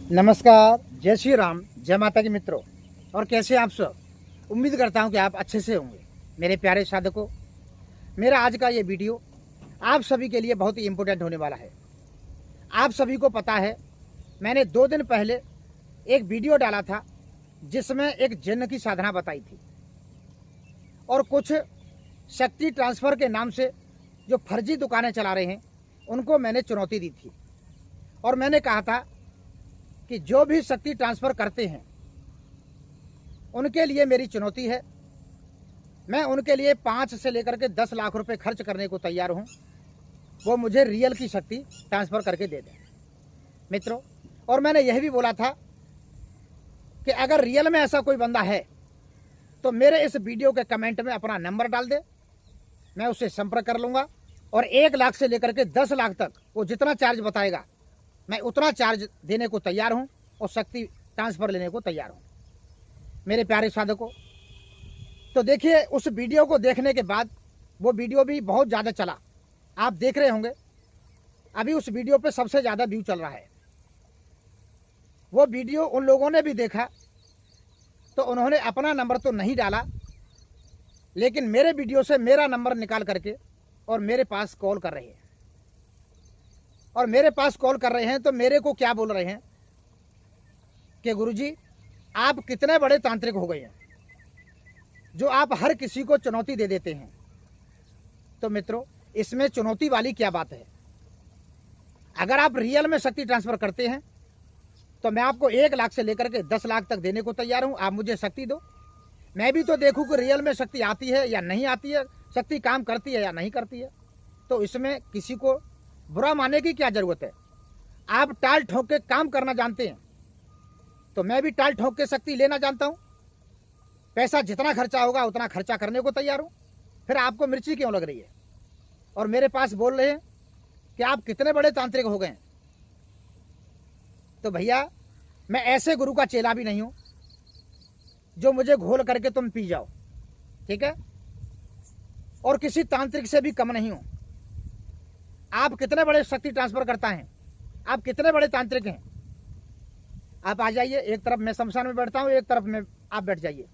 नमस्कार, जय श्री राम, जय माता की मित्रों। और कैसे आप सब? उम्मीद करता हूं कि आप अच्छे से होंगे। मेरे प्यारे साधकों, मेरा आज का ये वीडियो आप सभी के लिए बहुत ही इम्पोर्टेंट होने वाला है। आप सभी को पता है, मैंने 2 दिन पहले एक वीडियो डाला था जिसमें एक जिन्न की साधना बताई थी और कुछ शक्ति ट्रांसफ़र के नाम से जो फर्जी दुकानें चला रहे हैं उनको मैंने चुनौती दी थी। और मैंने कहा था कि जो भी शक्ति ट्रांसफ़र करते हैं उनके लिए मेरी चुनौती है, मैं उनके लिए 5 से लेकर के 10 लाख रुपए खर्च करने को तैयार हूं, वो मुझे रियल की शक्ति ट्रांसफ़र करके दे दें मित्रों। और मैंने यह भी बोला था कि अगर रियल में ऐसा कोई बंदा है तो मेरे इस वीडियो के कमेंट में अपना नंबर डाल दे, मैं उससे संपर्क कर लूँगा और 1 लाख से लेकर के 10 लाख तक वो जितना चार्ज बताएगा मैं उतना चार्ज देने को तैयार हूं और शक्ति ट्रांसफ़र लेने को तैयार हूं मेरे प्यारे साधकों। तो देखिए, उस वीडियो को देखने के बाद वो वीडियो भी बहुत ज़्यादा चला, आप देख रहे होंगे। अभी उस वीडियो पे सबसे ज़्यादा व्यू चल रहा है। वो वीडियो उन लोगों ने भी देखा तो उन्होंने अपना नंबर तो नहीं डाला, लेकिन मेरे वीडियो से मेरा नंबर निकाल करके और मेरे पास कॉल कर रहे हैं। और मेरे पास कॉल कर रहे हैं तो मेरे को क्या बोल रहे हैं कि गुरुजी, आप कितने बड़े तांत्रिक हो गए हैं जो आप हर किसी को चुनौती दे देते हैं। तो मित्रों, इसमें चुनौती वाली क्या बात है? अगर आप रियल में शक्ति ट्रांसफ़र करते हैं तो मैं आपको 1 लाख से लेकर के 10 लाख तक देने को तैयार हूं। आप मुझे शक्ति दो, मैं भी तो देखूं कि रियल में शक्ति आती है या नहीं आती है, शक्ति काम करती है या नहीं करती है। तो इसमें किसी को बुरा मानने की क्या ज़रूरत है? आप टाल ठोक के काम करना जानते हैं तो मैं भी टाल ठोक के शक्ति लेना जानता हूं। पैसा जितना खर्चा होगा उतना खर्चा करने को तैयार हूं। फिर आपको मिर्ची क्यों लग रही है? और मेरे पास बोल रहे हैं कि आप कितने बड़े तांत्रिक हो गए हैं। तो भैया, मैं ऐसे गुरु का चेला भी नहीं हूं जो मुझे घोल करके तुम पी जाओ, ठीक है? और किसी तांत्रिक से भी कम नहीं हूं। आप कितने बड़े शक्ति ट्रांसफ़र करता हैं, आप कितने बड़े तांत्रिक हैं? आप आ जाइए, एक तरफ मैं शमशान में बैठता हूं, एक तरफ में आप बैठ जाइए,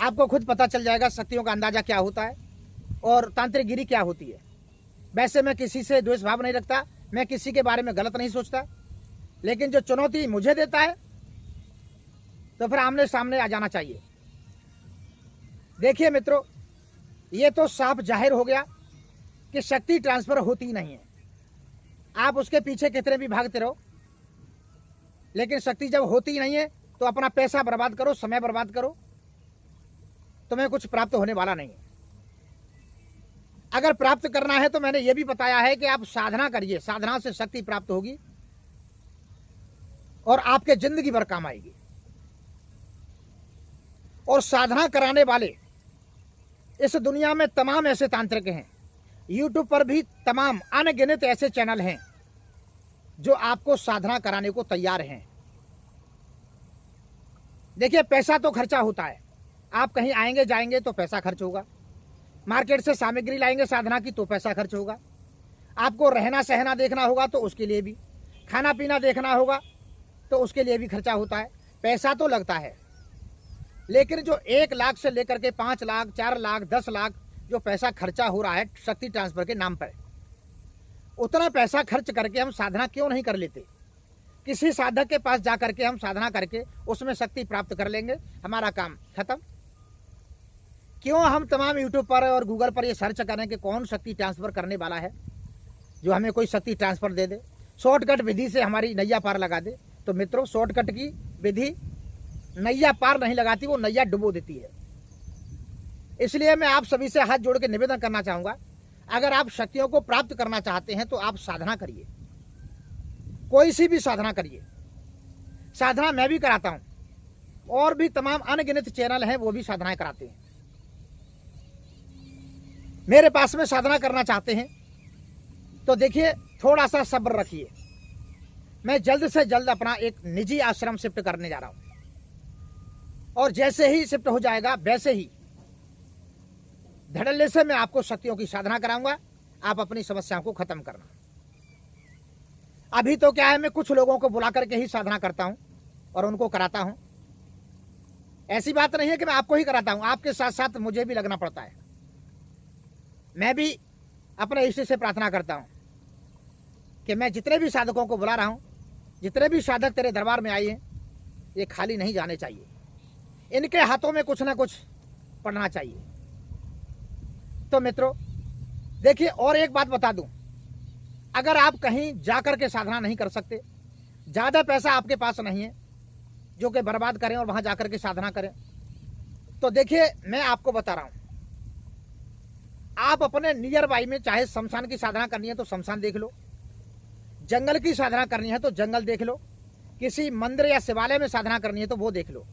आपको खुद पता चल जाएगा शक्तियों का अंदाजा क्या होता है और तांत्रिक गिरी क्या होती है। वैसे मैं किसी से द्वेष भाव नहीं रखता, मैं किसी के बारे में गलत नहीं सोचता, लेकिन जो चुनौती मुझे देता है तो फिर आमने सामने आ जाना चाहिए। देखिए मित्रों, ये तो साफ जाहिर हो गया कि शक्ति ट्रांसफ़र होती नहीं है। आप उसके पीछे कितने भी भागते रहो, लेकिन शक्ति जब होती नहीं है तो अपना पैसा बर्बाद करो, समय बर्बाद करो, तुम्हें कुछ प्राप्त होने वाला नहीं है। अगर प्राप्त करना है तो मैंने ये भी बताया है कि आप साधना करिए, साधना से शक्ति प्राप्त होगी और आपके जिंदगी भर काम आएगी। और साधना कराने वाले इस दुनिया में तमाम ऐसे तांत्रिक हैं, यूट्यूब पर भी तमाम अनगिनत ऐसे चैनल हैं जो आपको साधना कराने को तैयार हैं। देखिए, पैसा तो खर्चा होता है, आप कहीं आएंगे जाएंगे तो पैसा खर्च होगा, मार्केट से सामग्री लाएंगे साधना की तो पैसा खर्च होगा, आपको रहना सहना देखना होगा तो उसके लिए भी, खाना पीना देखना होगा तो उसके लिए भी खर्चा होता है। पैसा तो लगता है, लेकिन जो 1 लाख से लेकर के 5 लाख, 4 लाख, 10 लाख जो पैसा खर्चा हो रहा है शक्ति ट्रांसफ़र के नाम पर, उतना पैसा खर्च करके हम साधना क्यों नहीं कर लेते? किसी साधक के पास जा करके हम साधना करके उसमें शक्ति प्राप्त कर लेंगे, हमारा काम खत्म। क्यों हम तमाम यूट्यूब पर और गूगल पर ये सर्च करें कि कौन शक्ति ट्रांसफ़र करने वाला है जो हमें कोई शक्ति ट्रांसफ़र दे दे, शॉर्टकट विधि से हमारी नैया पार लगा दे। तो मित्रों, शॉर्टकट की विधि नैया पार नहीं लगाती, वो नैया डुबो देती है। इसलिए मैं आप सभी से हाथ जोड़ के निवेदन करना चाहूँगा, अगर आप शक्तियों को प्राप्त करना चाहते हैं तो आप साधना करिए, कोई सी भी साधना करिए। साधना मैं भी कराता हूँ और भी तमाम अनगिनत चैनल हैं वो भी साधनाएं कराते हैं। मेरे पास में साधना करना चाहते हैं तो देखिए, थोड़ा सा सब्र रखिए। मैं जल्द से जल्द अपना एक निजी आश्रम शिफ्ट करने जा रहा हूँ और जैसे ही शिफ्ट हो जाएगा वैसे ही धड़ल्ले से मैं आपको शक्तियों की साधना कराऊंगा, आप अपनी समस्याओं को खत्म करना। अभी तो क्या है, मैं कुछ लोगों को बुला करके ही साधना करता हूं और उनको कराता हूं। ऐसी बात नहीं है कि मैं आपको ही कराता हूं, आपके साथ साथ मुझे भी लगना पड़ता है। मैं भी अपने ईश्वर से प्रार्थना करता हूं कि मैं जितने भी साधकों को बुला रहा हूं, जितने भी साधक तेरे दरबार में आए हैं, ये खाली नहीं जाने चाहिए। इनके हाथों में कुछ ना कुछ पड़ना चाहिए। तो मित्रों देखिए, और एक बात बता दूं, अगर आप कहीं जाकर के साधना नहीं कर सकते, ज़्यादा पैसा आपके पास नहीं है जो कि बर्बाद करें और वहां जाकर के साधना करें, तो देखिए मैं आपको बता रहा हूं, आप अपने नियर बाई में चाहे शमशान की साधना करनी है तो शमशान देख लो, जंगल की साधना करनी है तो जंगल देख लो, किसी मंदिर या शिवालय में साधना करनी है तो वो देख लो।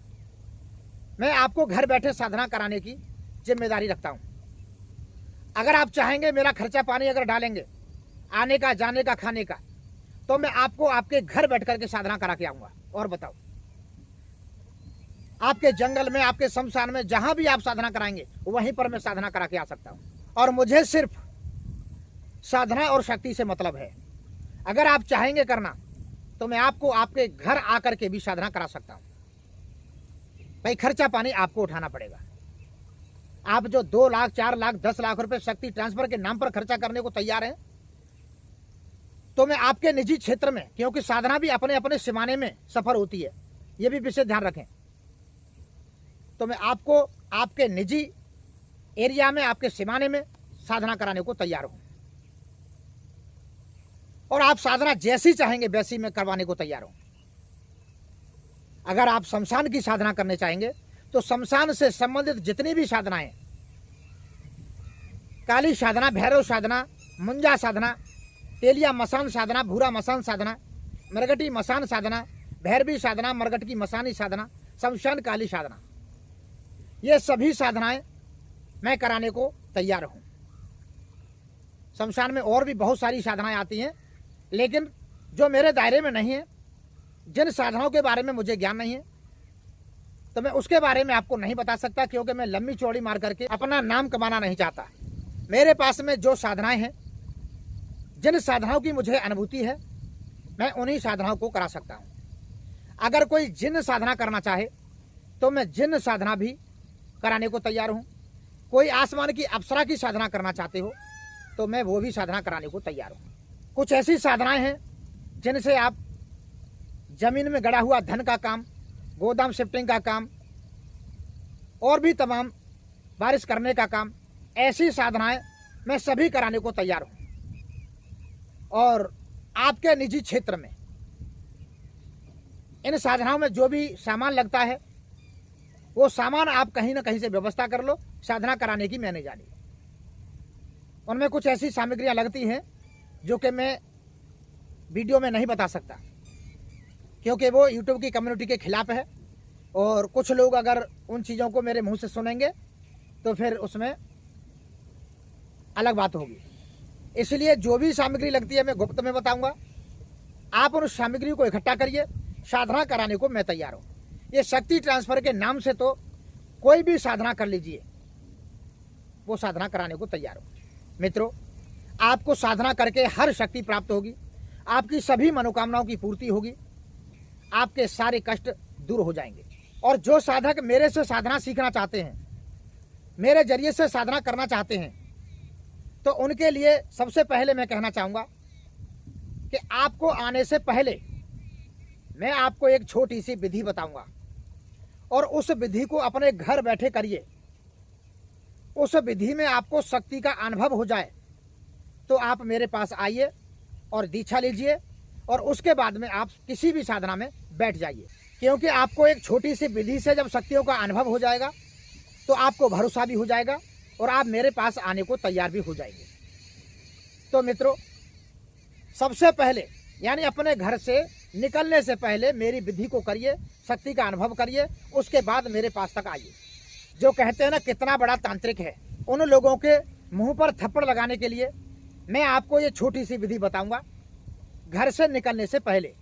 मैं आपको घर बैठे साधना कराने की जिम्मेदारी रखता हूं। अगर आप चाहेंगे, मेरा खर्चा पानी अगर डालेंगे, आने का, जाने का, खाने का, तो मैं आपको आपके घर बैठ करके साधना करा के आऊंगा। और बताओ, आपके जंगल में, आपके शमशान में, जहां भी आप साधना कराएंगे वहीं पर मैं साधना करा के आ सकता हूं। और मुझे सिर्फ साधना और शक्ति से मतलब है। अगर आप चाहेंगे करना तो मैं आपको आपके घर आकर के भी साधना करा सकता हूं। भाई खर्चा पानी आपको उठाना पड़ेगा। आप जो 2 लाख, 4 लाख, 10 लाख रुपए शक्ति ट्रांसफर के नाम पर खर्चा करने को तैयार हैं, तो मैं आपके निजी क्षेत्र में, क्योंकि साधना भी अपने अपने सिमाने में सफर होती है, ये भी विशेष ध्यान रखें, तो मैं आपको आपके निजी एरिया में, आपके सिमाने में साधना कराने को तैयार हूं। और आप साधना जैसी चाहेंगे वैसी मैं करवाने को तैयार हूं। अगर आप शमशान की साधना करने चाहेंगे तो शमशान से संबंधित जितनी भी साधनाएं, काली साधना, भैरव साधना, मुंजा साधना, तेलिया मसान साधना, भूरा मसान साधना, मरगटी मसान साधना, भैरवी साधना, मरगट की मसानी साधना, शमशान काली साधना, ये सभी साधनाएं मैं कराने को तैयार हूं। शमशान में और भी बहुत सारी साधनाएं आती हैं, लेकिन जो मेरे दायरे में नहीं है, जिन साधनाओं के बारे में मुझे ज्ञान नहीं है, तो मैं उसके बारे में आपको नहीं बता सकता, क्योंकि मैं लंबी चौड़ी मार करके अपना नाम कमाना नहीं चाहता। मेरे पास में जो साधनाएं हैं, जिन साधनाओं की मुझे अनुभूति है, मैं उन्हीं साधनाओं को करा सकता हूं। अगर कोई जिन साधना करना चाहे तो मैं जिन साधना भी कराने को तैयार हूं। कोई आसमान की अप्सरा की साधना करना चाहते हो तो मैं वो भी साधना कराने को तैयार हूं। कुछ ऐसी साधनाएं हैं जिनसे आप जमीन में गड़ा हुआ धन का काम, गोदाम शिफ्टिंग का काम, और भी तमाम बारिश करने का काम, ऐसी साधनाएं मैं सभी कराने को तैयार हूं। और आपके निजी क्षेत्र में इन साधनाओं में जो भी सामान लगता है, वो सामान आप कहीं ना कहीं से व्यवस्था कर लो, साधना कराने की मैंने जानी। उनमें कुछ ऐसी सामग्रियां लगती हैं जो कि मैं वीडियो में नहीं बता सकता, क्योंकि वो यूट्यूब की कम्युनिटी के खिलाफ है, और कुछ लोग अगर उन चीज़ों को मेरे मुंह से सुनेंगे तो फिर उसमें अलग बात होगी। इसलिए जो भी सामग्री लगती है मैं गुप्त में बताऊंगा। आप उन सामग्री को इकट्ठा करिए, साधना कराने को मैं तैयार हूं। ये शक्ति ट्रांसफर के नाम से तो कोई भी साधना कर लीजिए, वो साधना कराने को तैयार हूं। मित्रों, आपको साधना करके हर शक्ति प्राप्त होगी, आपकी सभी मनोकामनाओं की पूर्ति होगी, आपके सारे कष्ट दूर हो जाएंगे। और जो साधक मेरे से साधना सीखना चाहते हैं, मेरे जरिए से साधना करना चाहते हैं, तो उनके लिए सबसे पहले मैं कहना चाहूँगा कि आपको आने से पहले मैं आपको एक छोटी सी विधि बताऊंगा, और उस विधि को अपने घर बैठे करिए। उस विधि में आपको शक्ति का अनुभव हो जाए तो आप मेरे पास आइए और दीक्षा लीजिए, और उसके बाद में आप किसी भी साधना में बैठ जाइए। क्योंकि आपको एक छोटी सी विधि से जब शक्तियों का अनुभव हो जाएगा तो आपको भरोसा भी हो जाएगा, और आप मेरे पास आने को तैयार भी हो जाएंगे। तो मित्रों, सबसे पहले यानी अपने घर से निकलने से पहले मेरी विधि को करिए, शक्ति का अनुभव करिए, उसके बाद मेरे पास तक आइए। जो कहते हैं ना कितना बड़ा तांत्रिक है, उन लोगों के मुंह पर थप्पड़ लगाने के लिए मैं आपको ये छोटी सी विधि बताऊंगा घर से निकलने से पहले।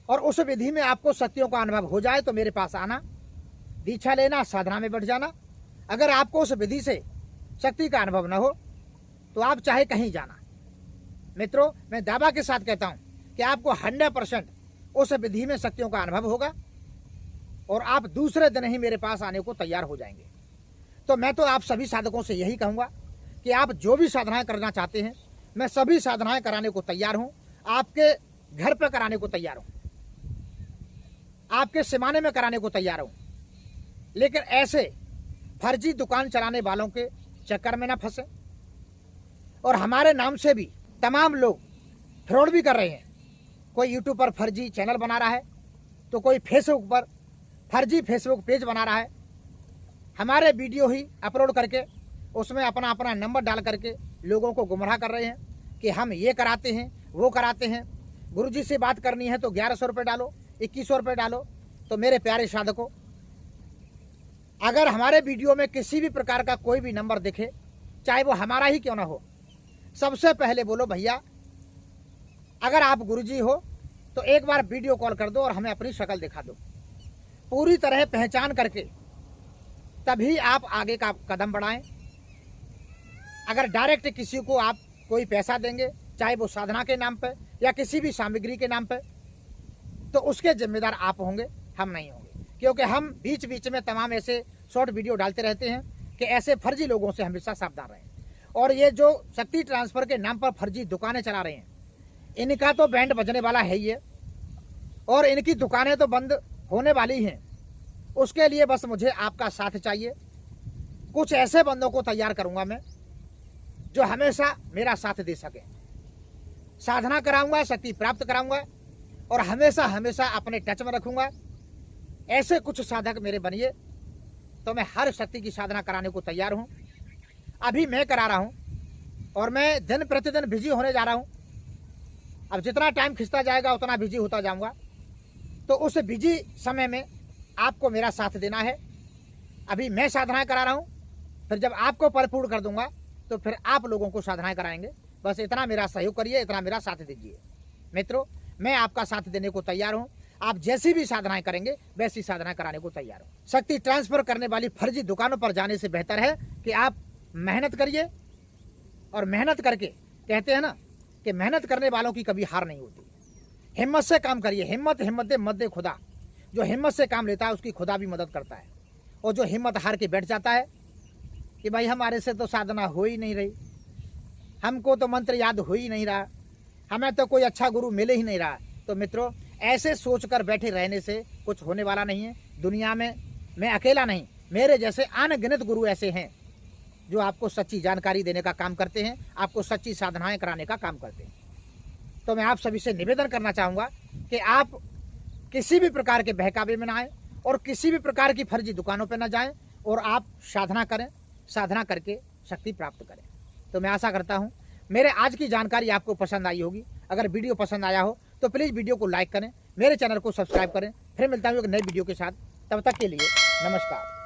और उस विधि में आपको शक्तियों का अनुभव हो जाए तो मेरे पास आना, दीक्षा लेना, साधना में बैठ जाना। अगर आपको उस विधि से शक्ति का अनुभव न हो तो आप चाहे कहीं जाना, मित्रों, मैं दावा के साथ कहता हूं कि आपको 100% उस विधि में शक्तियों का अनुभव होगा और आप दूसरे दिन ही मेरे पास आने को तैयार हो जाएंगे। तो मैं तो आप सभी साधकों से यही कहूंगा कि आप जो भी साधनाएं करना चाहते हैं, मैं सभी साधनाएं कराने को तैयार हूं। आपके घर पर कराने को तैयार हूं, आपके सिमाने में कराने को तैयार हूं। लेकिन ऐसे फर्जी दुकान चलाने वालों के चक्कर में ना फंसे। और हमारे नाम से भी तमाम लोग फ्रॉड भी कर रहे हैं। कोई यूट्यूब पर फर्जी चैनल बना रहा है, तो कोई फेसबुक पर फर्जी फेसबुक पेज बना रहा है। हमारे वीडियो ही अपलोड करके उसमें अपना अपना नंबर डाल करके लोगों को गुमराह कर रहे हैं कि हम ये कराते हैं, वो कराते हैं। गुरुजी से बात करनी है तो 1100 रुपये डालो, 2100 रुपये डालो। तो मेरे प्यारे साधकों, अगर हमारे वीडियो में किसी भी प्रकार का कोई भी नंबर दिखे, चाहे वो हमारा ही क्यों ना हो, सबसे पहले बोलो भैया अगर आप गुरुजी हो तो एक बार वीडियो कॉल कर दो और हमें अपनी शक्ल दिखा दो। पूरी तरह पहचान करके तभी आप आगे का कदम बढ़ाएं। अगर डायरेक्ट किसी को आप कोई पैसा देंगे, चाहे वो साधना के नाम पे या किसी भी सामग्री के नाम पे, तो उसके जिम्मेदार आप होंगे, हम नहीं होंगे। क्योंकि हम बीच बीच में तमाम ऐसे शॉर्ट वीडियो डालते रहते हैं कि ऐसे फर्जी लोगों से हमेशा सावधान रहें। और ये जो शक्ति ट्रांसफर के नाम पर फर्जी दुकानें चला रहे हैं, इनका तो बैंड बजने वाला है ही है और इनकी दुकानें तो बंद होने वाली हैं। उसके लिए बस मुझे आपका साथ चाहिए। कुछ ऐसे बंदों को तैयार करूंगा मैं जो हमेशा मेरा साथ दे सके। साधना कराऊंगा, शक्ति प्राप्त कराऊंगा और हमेशा हमेशा अपने टच में रखूंगा। ऐसे कुछ साधक मेरे बनिए तो मैं हर शक्ति की साधना कराने को तैयार हूं। अभी मैं करा रहा हूं और मैं दिन प्रतिदिन बिजी होने जा रहा हूं। अब जितना टाइम खिंचता जाएगा उतना बिजी होता जाऊंगा। तो उस बिजी समय में आपको मेरा साथ देना है। अभी मैं साधनाएं करा रहा हूं, फिर जब आपको परिपूर्ण कर दूंगा तो फिर आप लोगों को साधनाएं कराएंगे। बस इतना मेरा सहयोग करिए, इतना मेरा साथ दीजिए। मित्रों, मैं आपका साथ देने को तैयार हूं। आप जैसी भी साधनाएं करेंगे वैसी साधनाएं कराने को तैयार हूं। शक्ति ट्रांसफर करने वाली फर्जी दुकानों पर जाने से बेहतर है कि आप मेहनत करिए। और मेहनत करके, कहते हैं ना कि मेहनत करने वालों की कभी हार नहीं होती। हिम्मत से काम करिए। हिम्मत दे मत दे खुदा। जो हिम्मत से काम लेता है उसकी खुदा भी मदद करता है। और जो हिम्मत हार के बैठ जाता है कि भाई हमारे से तो साधना हो ही नहीं रही, हमको तो मंत्र याद हो ही नहीं रहा, हमें तो कोई अच्छा गुरु मिले ही नहीं रहा, तो मित्रों ऐसे सोचकर बैठे रहने से कुछ होने वाला नहीं है। दुनिया में मैं अकेला नहीं, मेरे जैसे अनगिनत गुरु ऐसे हैं जो आपको सच्ची जानकारी देने का काम करते हैं, आपको सच्ची साधनाएं कराने का काम करते हैं। तो मैं आप सभी से निवेदन करना चाहूँगा कि आप किसी भी प्रकार के बहकावे में ना आए और किसी भी प्रकार की फर्जी दुकानों पर ना जाएं और आप साधना करें, साधना करके शक्ति प्राप्त करें। तो मैं आशा करता हूँ मेरे आज की जानकारी आपको पसंद आई होगी। अगर वीडियो पसंद आया हो तो प्लीज़ वीडियो को लाइक करें, मेरे चैनल को सब्सक्राइब करें। फिर मिलता हूँ एक नई वीडियो के साथ। तब तक के लिए नमस्कार।